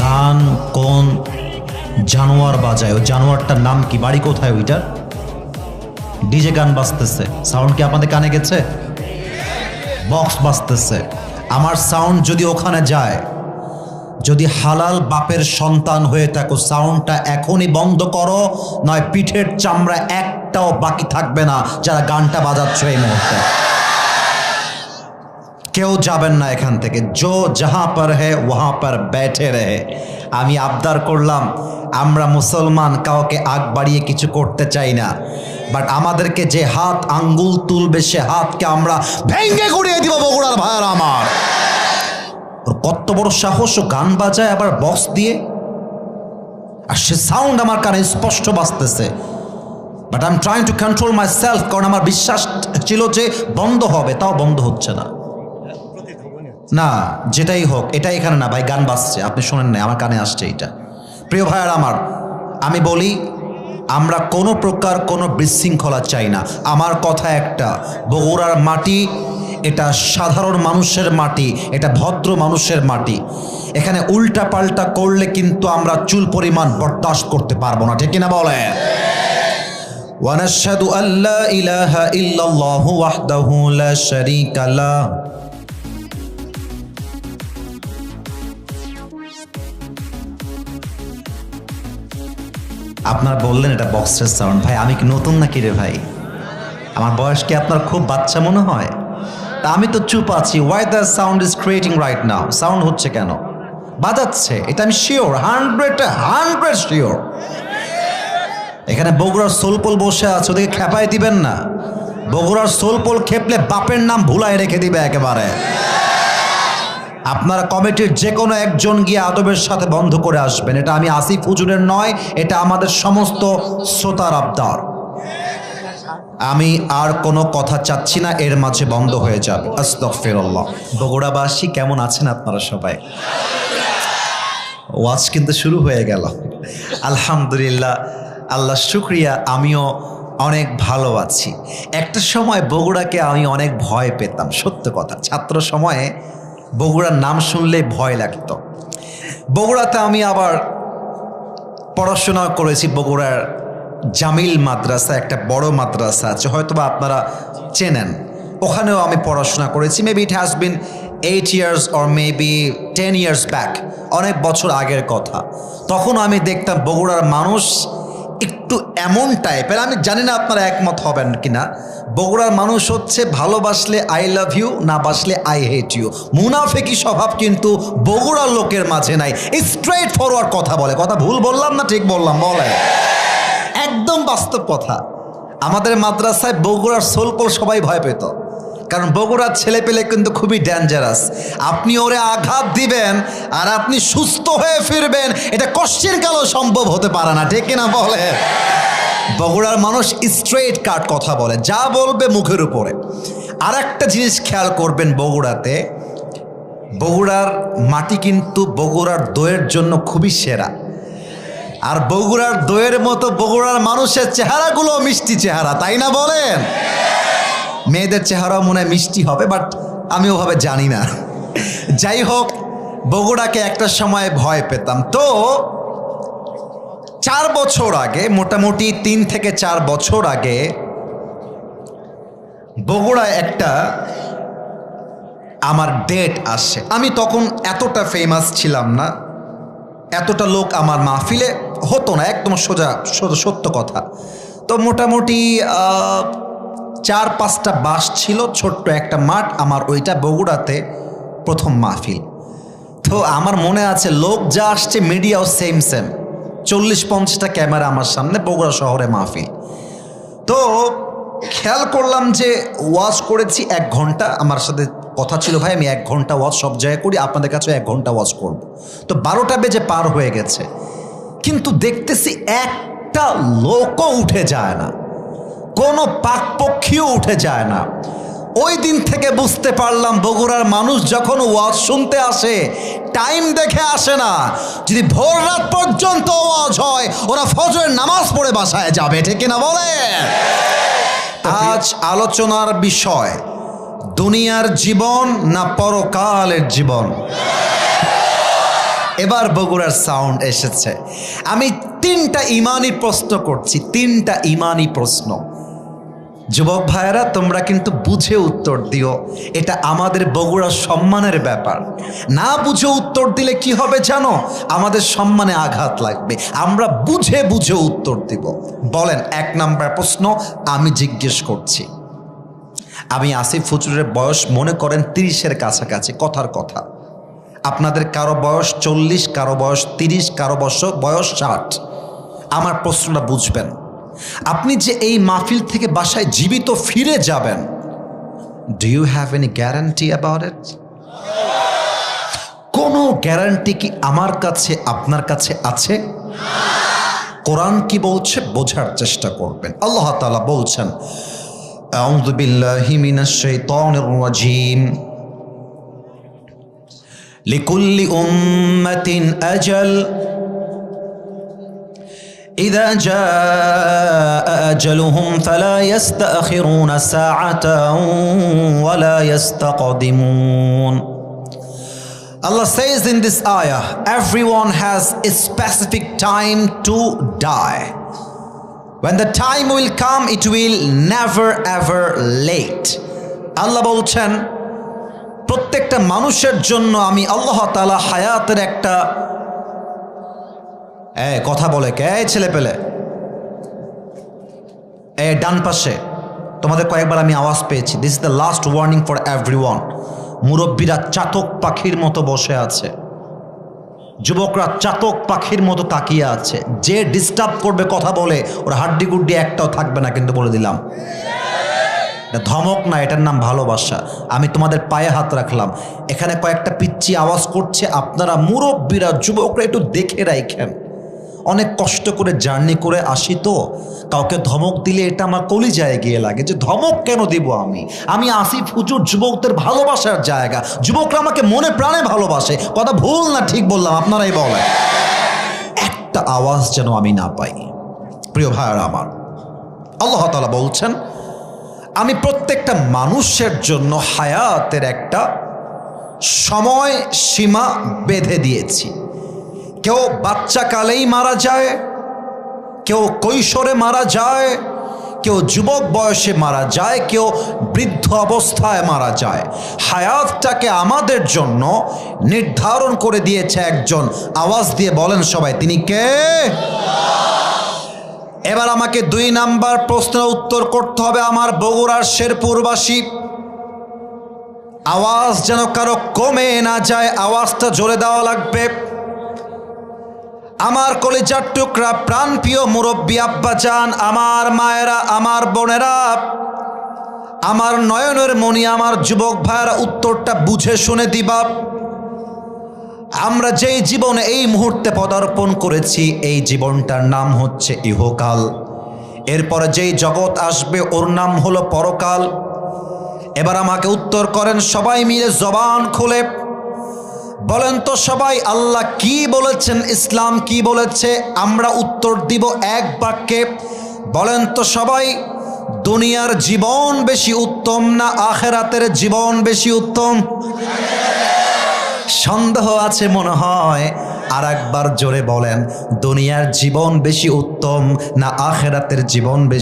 গান কোন জানোয়ার বাজায়? ওই জানোয়ারটার নাম কি? বাড়ি কোথায় ওইটার? ডিজে গান বাজতেছে, সাউন্ড কি আপনাদের কানে গেছে? বক্স বাজতেছে। আমার সাউন্ড যদি ওখানে যায়, যদি হালাল বাপের সন্তান হয়ে থাকো, সাউন্ডটা এখনই বন্ধ করো, নয় পিঠের চামড়া একটাও বাকি থাকবে না যারা গানটা বাজাচ্ছ এই মুহূর্তে। কেউ যাবেন না এখান থেকে। জো যাহা পর হে ওহা পর बैठे रहे। আমি আবদার করলাম, আমরা মুসলমান কাউকে আগ বাড়িয়ে কিছু করতে চাই না, বাট আমাদেরকে যে হাত আঙ্গুল তুলবে সে হাতকে আমরা ভেঙ্গে গুড়িয়ে দিব। বগুড়ার ভাইয়ার আমার, কত বড় সাহস! ও গান বাজায় আবার বক্স দিয়ে, আর সে সাউন্ড আমার কানে স্পষ্ট বাজতেছে। But I am trying to control myself, কারণ আমার বিশ্বাস ছিল যে বন্ধ হবে, তাও বন্ধ হচ্ছে না। না যেটাই হোক, এটা এখানে না ভাই, গান বাজছে, আপনি শোনেন না, আমার কানে আসছে এইটা। প্রিয় ভাইয়ার আমার, আমি বলি আমরা কোনো প্রকার কোনো বিশৃঙ্খলা চাই না। আমার কথা একটা, বগুড়ার মাটি এটা সাধারণ মানুষের মাটি, এটা ভদ্র মানুষের মাটি। এখানে উল্টা পাল্টা করলে কিন্তু আমরা চুল পরিমাণ বরদাস্ত করতে পারবো না, ঠিক কিনা বলে? ওয়ানাশহাদু আল্লা ইলাহা ইল্লাল্লাহু ওয়াহদাহু লা শারীকা লাহ। আপনার বললেন এটা বক্সের সাউন্ড, ভাই আমি কি নতুন নাকি রে ভাই? আমার বয়স কি আপনার খুব বাচ্চা মনে হয়? তা আমি তো চুপ আছি। Why the sound is creating right now? Sound হচ্ছে কেন? বাজাচ্ছে, এটা আমি শিওর, 100% শিওর। এখানে বগুড়ার সোলপোল বসে আছে, ওদেরকে খেপাই দিবেন না। বগুড়ার সোলপোল খেপলে বাপের নাম ভুলাই রেখে দিবে একেবারে। আপনারা কমিটির যে কোনো একজন গিয়ে আদবের সাথে বন্ধ করে আসবেন। এটা আমি আসিফ হুজুরের নয়, এটা আমাদের সমস্ত শ্রোতার আবদার। আমি আর কোনো কথা চাচ্ছি না, এর মাঝে বন্ধ হয়ে যাবে। আস্তাগফিরুল্লাহ। বগুড়াবাসী কেমন আছেন আপনারা সবাই? ওয়াজ কিন্তু শুরু হয়ে গেল। আলহামদুলিল্লাহ, আল্লাহ শুকরিয়া, আমিও অনেক ভালো আছি। একটা সময় বগুড়াকে আমি অনেক ভয় পেতাম, সত্য কথা। ছাত্র সময়ে বগুড়ার নাম শুনলে ভয় লাগতো। বগুড়াতে আমি আবার পড়াশোনা করেছি। বগুড়ার জামিল মাদ্রাসা, একটা বড় মাদ্রাসা আছে, হয়তো বা আপনারা চেনেন। ওখানেও আমি পড়াশোনা করেছি। Maybe it has been 8 years or maybe 10 years back, অনেক বছর আগের কথা। তখন আমি দেখতাম বগুড়ার মানুষ একটু এমন টাইপের, আমি জানি না আপনারা একমত হবেন কিনা। বগুড়ার মানুষ হচ্ছে ভালোবাসলে আই লাভ ইউ, না বাসলে আই হেট ইউ। মুনাফিকি স্বভাব কিন্তু বগুড়ার লোকের মাঝে নাই। স্ট্রেট ফরওয়ার্ড কথা বলে। কথা ভুল বললাম না ঠিক বললাম? বলে, একদম বাস্তব কথা। আমাদের মাদ্রাসায় বগুড়ার সোলপোল সবাই ভয় পেত, কারণ বগুড়ার ছেলে পেলে কিন্তু খুবই ডেঞ্জারাস। আপনি ওরে আঘাত দিবেন আর আপনি সুস্থ হয়ে ফিরবেন, এটা কোশ্চেন কালও সম্ভব হতে পারে না, ঠিক কিনা বলে? বগুড়ার মানুষ স্ট্রেট কাট কথা বলে, যা বলবে মুখের উপরে। আর একটা জিনিস খেয়াল করবেন, বগুড়াতে, বগুড়ার মাটি কিন্তু বগুড়ার দইয়ের জন্য খুবই সেরা। আর বগুড়ার দইয়ের মতো বগুড়ার মানুষের চেহারাগুলো মিষ্টি চেহারা, তাই না বলেন? মেয়েদের চেহারাও মনে হয় মিষ্টি হবে, বাট আমি ওভাবে জানি না। যাই হোক, বগুড়াকে একটা সময় ভয় পেতাম। তো 4 বছর আগে, মোটামুটি 3 থেকে 4 বছর আগে, বগুড়ায় একটা আমার ডেট আসে। আমি তখন এতটা ফেমাস ছিলাম না, এতটা লোক আমার মাহফিলে হতো না, একদম সোজা সত্য কথা। তো মোটামুটি 4-5টা বাস ছিল, ছোট্ট একটা মাঠ আমার, ওইটা বগুড়াতে প্রথম মাহফিল। তো আমার মনে আছে, লোক যা আসছে, মিডিয়াও সেম 40-50টা ক্যামেরা আমার সামনে, বগুড়া শহরে মাহফিল। তো খেয়াল করলাম যে ওয়াজ করেছি 1 ঘন্টা। আমার সাথে কথা ছিল, ভাই আমি 1 ঘন্টা ওয়াজ সব জায়গায় করি, আপনাদের কাছে 1 ঘন্টা ওয়াজ করব। তো 12টা বেজে পার হয়ে গেছে, কিন্তু দেখতেছি একটা লোকও উঠে যায় না, কোনো পাকপক্ষীও উঠে যায় না। ওই দিন থেকে বুঝতে পারলাম, বগুড়ার মানুষ যখন ওয়াজ শুনতে আসে, টাইম দেখে আসে না। যদি ভোর রাত পর্যন্ত ওয়াজ হয়, ওরা ফজরের নামাজ পড়ে বাসায় যাবে, ঠিক কিনা বলে? আজ আলোচনার বিষয় দুনিয়ার জীবন না পরকালের জীবন? এবার বগুড়ার সাউন্ড এসেছে। আমি 3টা ইমানি প্রশ্ন করছি, 3টা ইমানি প্রশ্ন। যুবক ভাইয়েরা, তোমরা কিন্তু বুঝে উত্তর দিও, এটা আমাদের বগুড়ার সম্মানের ব্যাপার। না বুঝে উত্তর দিলে কি হবে জানো? আমাদের সম্মানে আঘাত লাগবে। আমরা বুঝে বুঝে উত্তর দিব। বলেন, 1 নাম্বার প্রশ্ন আমি জিজ্ঞেস করছি। আমি আসিফ হুজুরের বয়স মনে করেন 30-এর কাছাকাছি, কথার কথা। আপনাদের কারো বয়স 40, কারো বয়স 30, কারো বয়স 60। আমার প্রশ্নটা বুঝবেন। আপনি যে এই মাহফিল থেকে বাসায় জীবিত ফিরে যাবেন, do you have any guarantee about it? কোনো গ্যারান্টি কি আমার কাছে আপনার কাছে আছে? কোরআন কি বলছে বোঝার চেষ্টা করবেন। আল্লাহ তাআলা বলছেন, আউযু বিল্লাহি মিনাশ শাইতানির রাজীম, লিকুল্লি উম্মাতিন আজাল إذا جاء أجلهم فلا يستأخرون ساعة ولا يستقدمون. Allah says in this ayah, everyone has a specific time to die. When the time will come, it will never ever late. Allah বলছেন, প্রত্যেকটা মানুষের জন্য আমি আল্লাহ তাআলা হায়াতের একটা কথা বলে কে ছেলে পেলে ডান পাশে তোমাদের কয়েকবার আমি আওয়াজ পেয়েছি। This is the last warning for everyone. মুরব্বীরা চাতক পাখির মতো বসে আছে, যুবকরা চাতক পাখির মতো তাকিয়ে আছে। যে ডিস্টার্ব করবে কথা বলে ওর হাড্ডি গুড্ডি একটাও থাকবে না, কিন্তু বলে দিলাম, এটা ধমক না, এটার নাম ভালোবাসা। আমি তোমাদের পায়ে হাত রাখলাম। এখানে কয়েকটা পিচ্চি আওয়াজ করছে, আপনারা মুরব্বীরা যুবকরা একটু দেখে রাখেন। অনেক কষ্ট করে জার্নি করে আসি, তো কাউকে ধমক দিলে এটা আমার কলিজায় গিয়ে লাগে যে ধমক কেন দিব আমি আসিফ হুজুর যুবকদের ভালোবাসার জায়গা, যুবকরা আমাকে মনে প্রাণে ভালোবাসে। কথা ভুল না ঠিক বললাম? আপনারাই বলেন। একটা আওয়াজ যেন আমি না পাই। প্রিয় ভাইয়েরা আমার, আল্লাহ তাআলা বলছেন, আমি প্রত্যেকটা মানুষের জন্য হায়াতের একটা সময় সীমা বেঁধে দিয়েছি। কেউ বাচ্চাকালেই মারা যায়, কেউ কৈশোরে মারা যায়, কেউ যুবক বয়সে মারা যায়, কেউ বৃদ্ধ অবস্থায় মারা যায়। হায়াতটাকে আমাদের জন্য নির্ধারণ করে দিয়েছে একজন। আওয়াজ দিয়ে বলেন সবাই, তিনি কে? এবার আমাকে 2 নাম্বার প্রশ্নের উত্তর করতে হবে। আমার বগুড়ার শেরপুরবাসী, আওয়াজ যেন কারো কমে না যায়, আওয়াজটা জোরে দেওয়া লাগবে। আমার কলিজার টুকরা প্রাণপ্রিয় মুরব্বী আব্বাজান, আমার মায়েরা, আমার বোনেরা, আমার নয়নের মণি, আমার যুবক ভাইয়েরা, উত্তরটা বুঝে শুনে দিবা। আমরা যেই জীবনে এই মুহূর্তে পদার্পণ করেছি, এই জীবনটার নাম হচ্ছে ইহকাল। এরপরে যেই জগৎ আসবে ওর নাম হলো পরকাল। এবার আমাকে উত্তর করেন সবাই মিলে, জবান খুলে বলেন তো সবাই, আল্লাহ কি বলেছেন, ইসলাম কি বলেছে? আমরা উত্তর দিব এক বাক্যে। বলেন তো সবাই, দুনিয়ার জীবন বেশি উত্তম না আখিরাতের জীবন বেশি উত্তম? সন্দেহ আছে মনে হয়, আর একবার জোরে বলেন, দুনিয়ার জীবন বেশি উত্তম না আখিরাতের জীবন বেশি?